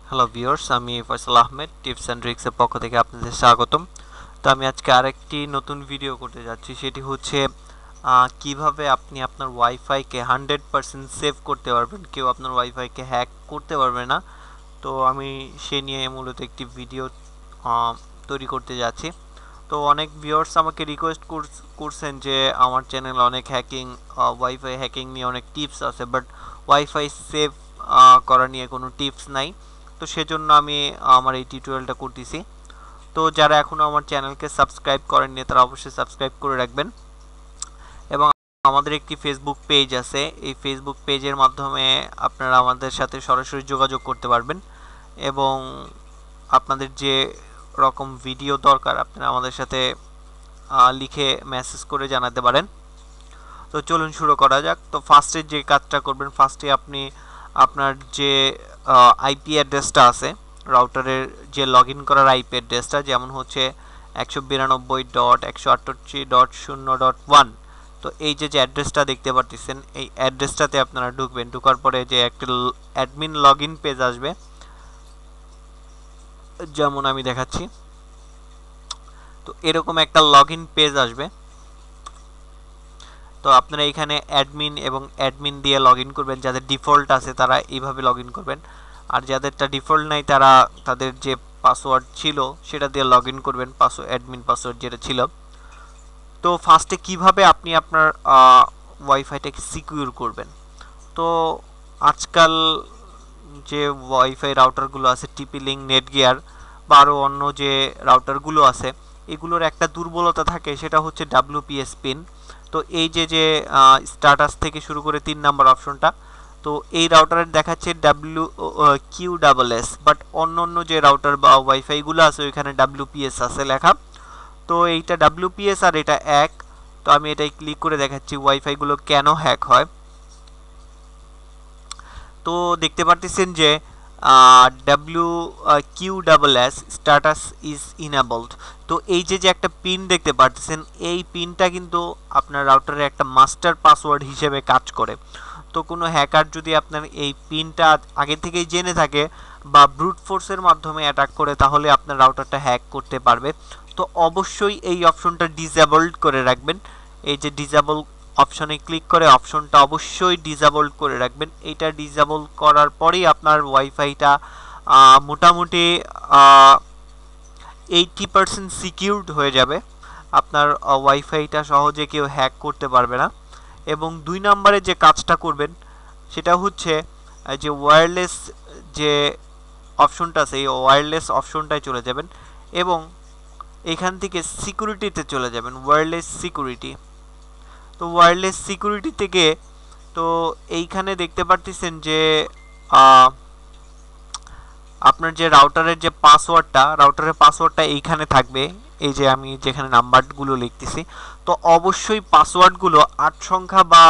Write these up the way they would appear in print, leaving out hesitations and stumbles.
Hello viewers, আমি Faisal Ahmed tips and ট্রিক্সের পক্ষ থেকে আপনাদের স্বাগতম। তো আমি আজকে আরেকটি নতুন ভিডিও করতে যাচ্ছি, সেটি হচ্ছে কিভাবে আপনি আপনার ওয়াইফাইকে 100% সেভ করতে পারবেন, কেউ আপনার ওয়াইফাইকে হ্যাক করতে পারবে না। তো আমি সে নিয়ে মূলত একটি ভিডিও তৈরি করতে যাচ্ছি। তো অনেক ভিউয়ার্স আমাকে রিকোয়েস্ট করছেন যে আমার চ্যানেলে অনেক ওয়াইফাই হ্যাকিং নিয়ে অনেক টিপস আছে, বাট ওয়াইফাই সেভ করা নিয়ে কোনো টিপস নাই। তো সেজন্য আমি আমার এই টিউটোরিয়ালটা করতেছি। তো যারা এখনও আমার চ্যানেলকে সাবস্ক্রাইব করেননি তারা অবশ্যই সাবস্ক্রাইব করে রাখবেন। এবং আমাদের একটি ফেসবুক পেজ আছে, এই ফেসবুক পেজের মাধ্যমে আপনারা আমাদের সাথে সরাসরি যোগাযোগ করতে পারবেন এবং আপনাদের যে রকম ভিডিও দরকার আপনারা আমাদের সাথে লিখে মেসেজ করে জানাতে পারেন। তো চলুন শুরু করা যাক। তো ফার্স্টে যে কাজটা করবেন, ফার্স্টে আপনি আপনার যে আইপি অ্যাড্রেসটা আছে, রাউটারের যে লগ ইন করার আইপি অ্যাড্রেসটা, যেমন হচ্ছে 192.168.0.1। তো এই যে অ্যাড্রেসটা দেখতে পাচ্ছেন, এই অ্যাড্রেসটাতে আপনারা ঢুকবেন। ঢোকার পরে যে একটা অ্যাডমিন লগ ইন পেজ আসবে, যেমন আমি দেখাচ্ছি। তো এরকম একটা লগ ইন পেজ আসবে। তো আপনারা এখানে অ্যাডমিন এবং অ্যাডমিন দিয়ে লগ ইন করবেন। যাদের ডিফল্ট আছে তারা এইভাবে লগ ইন করবেন, আর যাদেরটা ডিফল্ট নাই তারা তাদের যে পাসওয়ার্ড ছিল সেটা দিয়ে লগ ইন করবেন, অ্যাডমিন পাসওয়ার্ড যেটা ছিল। তো ফার্স্টে কিভাবে আপনি আপনার ওয়াইফাইটাকে সিকিউর করবেন। তো আজকাল যে ওয়াইফাই রাউটারগুলো আছে, টিপি লিঙ্ক, নেটগিয়ার বা আরও অন্য যে রাউটারগুলো আছে, এগুলোর একটা দুর্বলতা থাকে, সেটা হচ্ছে ডাব্লিউপিএস পিন। তো এই যে স্ট্যাটাস থেকে শুরু করে 3 নাম্বার অপশনটা, তো এই রাউটারের দেখাচ্ছে QSS, বাট অন্য অন্য যে রাউটার বা ওয়াইফাইগুলো আছে ওইখানে ডাব্লিউপিএস আছে লেখা। তো এইটা ডাব্লিউপিএস আর এটা এক। তো আমি এটাই ক্লিক করে দেখাচ্ছি ওয়াইফাইগুলো কেন হ্যাক হয়। তো দেখতে পারতেছেন যে QSS স্ট্যাটাস ইজ ইনেবলড। তো এই যে একটা পিন দেখতে পারতেছেন, এই পিনটা কিন্তু আপনার রাউটারের একটা মাস্টার পাসওয়ার্ড হিসেবে কাজ করে। তো কোনো হ্যাকার যদি আপনার এই পিনটা আগে থেকেই জেনে থাকে বা ব্রুট ফোর্সের মাধ্যমে অ্যাটাক করে, তাহলে আপনার রাউটারটা হ্যাক করতে পারবে। তো অবশ্যই এই অপশনটা ডিসেবলড করে রাখবেন। এই যে ডিসেবল অপশনে ক্লিক করে অপশনটা অবশ্যই ডিসেবল করে রাখবেন। এইটা ডিসেবল করার পরেই আপনার ওয়াইফাইটা মোটামুটি 80% সিকিউরড হয়ে যাবে। আপনার ওয়াইফাইটা সহজে কেউ হ্যাক করতে পারবে না। এবং 2 নম্বরে যে কাজটা করবেন সেটা হচ্ছে যে ওয়্যারলেস যে অপশনটা আছে, এই ওয়্যারলেস অপশনটায় চলে যাবেন এবং এখান থেকে সিকিউরিটিতে চলে যাবেন, ওয়্যারলেস সিকিউরিটি। তো ওয়্যারলেস সিকিউরিটি থেকে তো এইখানে দেখতে পারতেছেন যে আপনার যে রাউটারের যে রাউটারের পাসওয়ার্ডটা এইখানে থাকবে। এই যে আমি যেখানে নাম্বারগুলো লিখতেছি, তো অবশ্যই পাসওয়ার্ডগুলো 8 সংখ্যা বা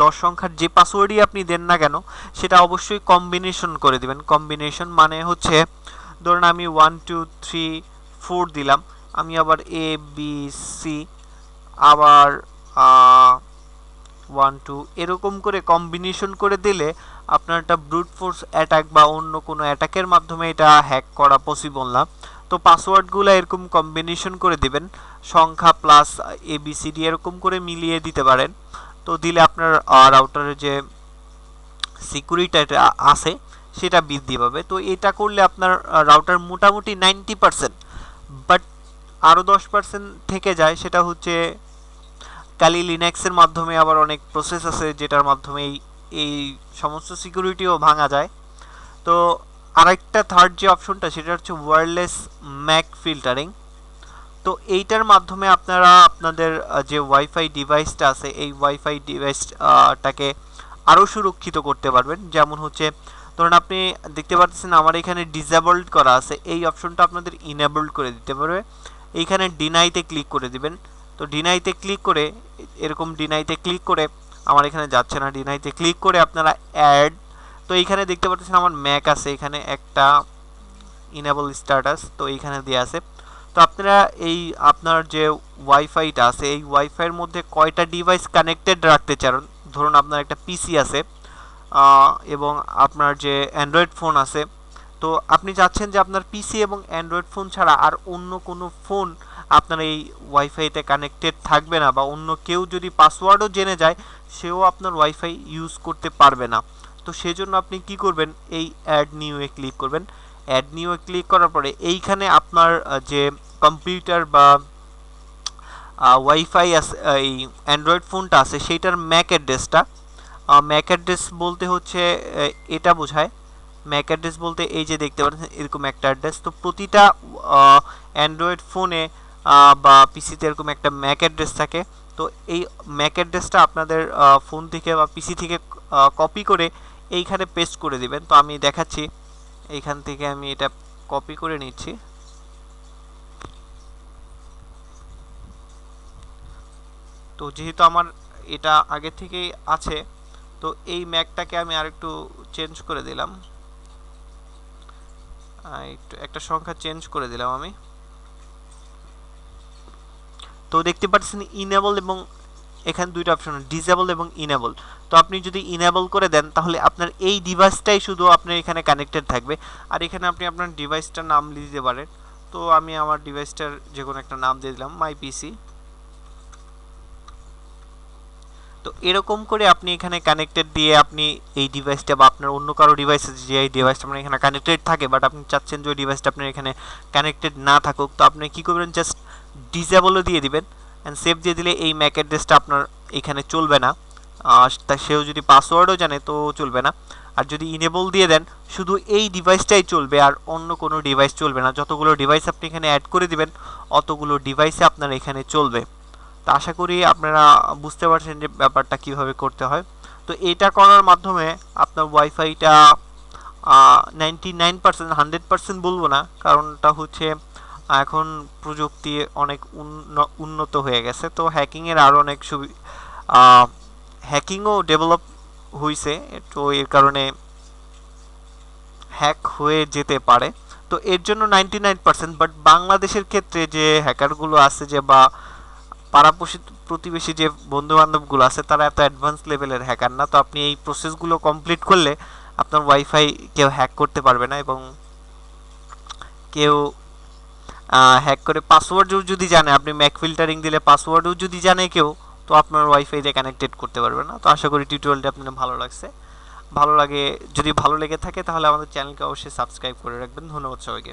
10 সংখ্যার যে পাসওয়ার্ডই আপনি দেন না কেন, সেটা অবশ্যই কম্বিনেশন করে দিবেন। কম্বিনেশন মানে হচ্ছে, ধরুন আমি 1 2 3 4 দিলাম, আমি আবার ABC, আবার 1 2 এরকম করে কম্বিনেশন করে দিলে আপনার একটা ব্রুট ফোর্স অ্যাটাক বা অন্য কোনো অ্যাটাকের মাধ্যমে এটা হ্যাক করা পসিবল না। তো পাসওয়ার্ডগুলো এরকম কম্বিনেশন করে দিবেন, সংখ্যা প্লাস ABCD এরকম করে মিলিয়ে দিতে পারেন। তো দিলে আপনার রাউটারের যে সিকিউরিটিটা আছে সেটা বৃদ্ধি পাবে। তো এটা করলে আপনার রাউটার মোটামুটি 90%, বাট আরও 10% থেকে যায়, সেটা হচ্ছে কালি লিনাক্সের মাধ্যমে আবার অনেক প্রসেস আছে যেটার মাধ্যমে এই সমস্ত সিকিউরিটিও ভাঙা যায়। তো আরেকটা থার্ড যে অপশনটা সেটা হচ্ছে ওয়্যারলেস ম্যাক ফিল্টারিং। তো এইটার মাধ্যমে আপনারা আপনাদের যে ওয়াইফাই ডিভাইসটা আছে এই ওয়াইফাই ডিভাইসটাকে আরও সুরক্ষিত করতে পারবেন। যেমন হচ্ছে ধরুন আপনি দেখতে পাচ্ছেন আমার এখানে ডিসেবলড করা আছে, এই অপশনটা আপনাদের ইনেবলড করে দিতে পারবে। এইখানে ডিনাইতে ক্লিক করে দিবেন। তো ডিনাইতে ক্লিক করে এরকম ডিনাইতে ক্লিক করে আমার এখানে যাচ্ছে না, ডিনাইতে ক্লিক করে আপনারা অ্যাড। তো এইখানে দেখতে পাচ্ছেন আমার ম্যাক আছে, এখানে একটা ইনেবল স্ট্যাটাস তো এইখানে দেওয়া আছে। তো আপনারা এই আপনার যে ওয়াইফাইটা আছে এই ওয়াইফাইয়ের মধ্যে কয়টা ডিভাইস কানেক্টেড রাখতে চান, ধরুন আপনার একটা পিসি আছে এবং আপনার যে অ্যান্ড্রয়েড ফোন আছে, তো আপনি চাচ্ছেন যে আপনার পিসি এবং অ্যান্ড্রয়েড ফোন ছাড়া আর অন্য কোনো ফোন আপনার এই ওয়াইফাইতে কানেক্টেড থাকবে না, বা অন্য কেউ যদি পাসওয়ার্ডও জেনে যায় সেও আপনার ওয়াইফাই ইউজ করতে পারবে না। তো সেজন্য আপনি কি করবেন, এই অ্যাড নিউ এ ক্লিক করবেন। অ্যাড নিউ এ ক্লিক করার পরে এইখানে আপনার যে কম্পিউটার বা ওয়াইফাই আছে, এই অ্যান্ড্রয়েড ফোনটা আছে সেইটার ম্যাক অ্যাড্রেসটা, ম্যাক অ্যাড্রেস বলতে হচ্ছে এটা বোঝায়। ম্যাক অ্যাড্রেস বলতে এই যে দেখতে পাচ্ছেন এরকম একটা অ্যাড্রেস। তো প্রতিটা অ্যান্ড্রয়েড ফোনে বা পিসিতে এরকম একটা ম্যাক অ্যাড্রেস থাকে। তো এই ম্যাক অ্যাড্রেসটা আপনাদের ফোন থেকে বা পিসি থেকে কপি করে এইখানে পেস্ট করে দিবেন। তো আমি দেখাচ্ছি, এইখান থেকে আমি এটা কপি করে নিচ্ছি। তো যেহেতু আমার এটা আগে থেকেই আছে, তো এই ম্যাকটাকে আমি আরেকটু চেঞ্জ করে দিলাম, একটু একটা সংখ্যা চেঞ্জ করে দিলাম আমি। তো দেখতে পাচ্ছেন ইনেবল এবং এখানে দুইটা অপশন, ডিসেবল এবং ইনেবল। তো আপনি যদি ইনেবল করে দেন তাহলে আপনার এই ডিভাইসটাই শুধু আপনার এখানে কানেক্টেড থাকবে। আর এখানে আপনি আপনার ডিভাইসটার নাম দিতে পারেন। তো আমি আমার ডিভাইসটার যে কোনো একটা নাম দিয়ে দিলাম, মাই পিসি। তো এরকম করে আপনি এখানে কানেক্টেড দিয়ে আপনি এই ডিভাইসটা বা আপনার অন্য কারো ডিভাইসে যে এই ডিভাইসটা আপনার এখানে কানেক্টেড থাকে, বাট আপনি চাচ্ছেন যে ওই ডিভাইসটা আপনার এখানে কানেক্টেড না থাকুক, তো আপনি কী করবেন, জাস্ট ডিসেবলও দিয়ে দিবেন অ্যান্ড সেভ দিয়ে দিলে এই ম্যাক অ্যাড্রেসটা আপনার এখানে চলবে না। তা সেও যদি পাসওয়ার্ডও জানে তো চলবে না। আর যদি ইনেবল দিয়ে দেন শুধু এই ডিভাইসটাই চলবে আর অন্য কোনো ডিভাইস চলবে না। যতগুলো ডিভাইস আপনি এখানে অ্যাড করে দিবেন অতগুলো ডিভাইসে আপনার এখানে চলবে। তো আশা করি আপনারা বুঝতে পারছেন যে ব্যাপারটা কিভাবে করতে হয়। তো এটা করার মাধ্যমে আপনার ওয়াইফাইটা 99%, 100% বলবো না, কারণটা হচ্ছে এখন প্রযুক্তি অনেক উন্নত হয়ে গেছে। তো হ্যাকিংয়ের আরও অনেক হ্যাকিংও ডেভেলপ হয়েছে, তো এর কারণে হ্যাক হয়ে যেতে পারে। তো এর জন্য 99%, বাট বাংলাদেশের ক্ষেত্রে যে হ্যাকারগুলো আছে যে বা পাড়া প্রতিবেশী যে বন্ধু বান্ধবগুলো আছে তারা এত অ্যাডভান্স লেভেলের হ্যাকার না। তো আপনি এই প্রসেসগুলো কমপ্লিট করলে আপনার ওয়াইফাই কেউ হ্যাক করতে পারবে না, এবং কেউ হ্যাক করে পাসওয়ার্ডও যদি জানে, আপনি ম্যাক ফিল্টারিং দিলে পাসওয়ার্ডও যদি জানে কেউ, তো আপনার ওয়াইফাইতে কানেক্টেড করতে পারবে না। তো আশা করি টিউটোরিয়ালটা আপনার ভালো লাগছে। যদি ভালো লেগে থাকে তাহলে আমাদের চ্যানেলকে অবশ্যই সাবস্ক্রাইব করে রাখবেন। ধন্যবাদ সবাইকে।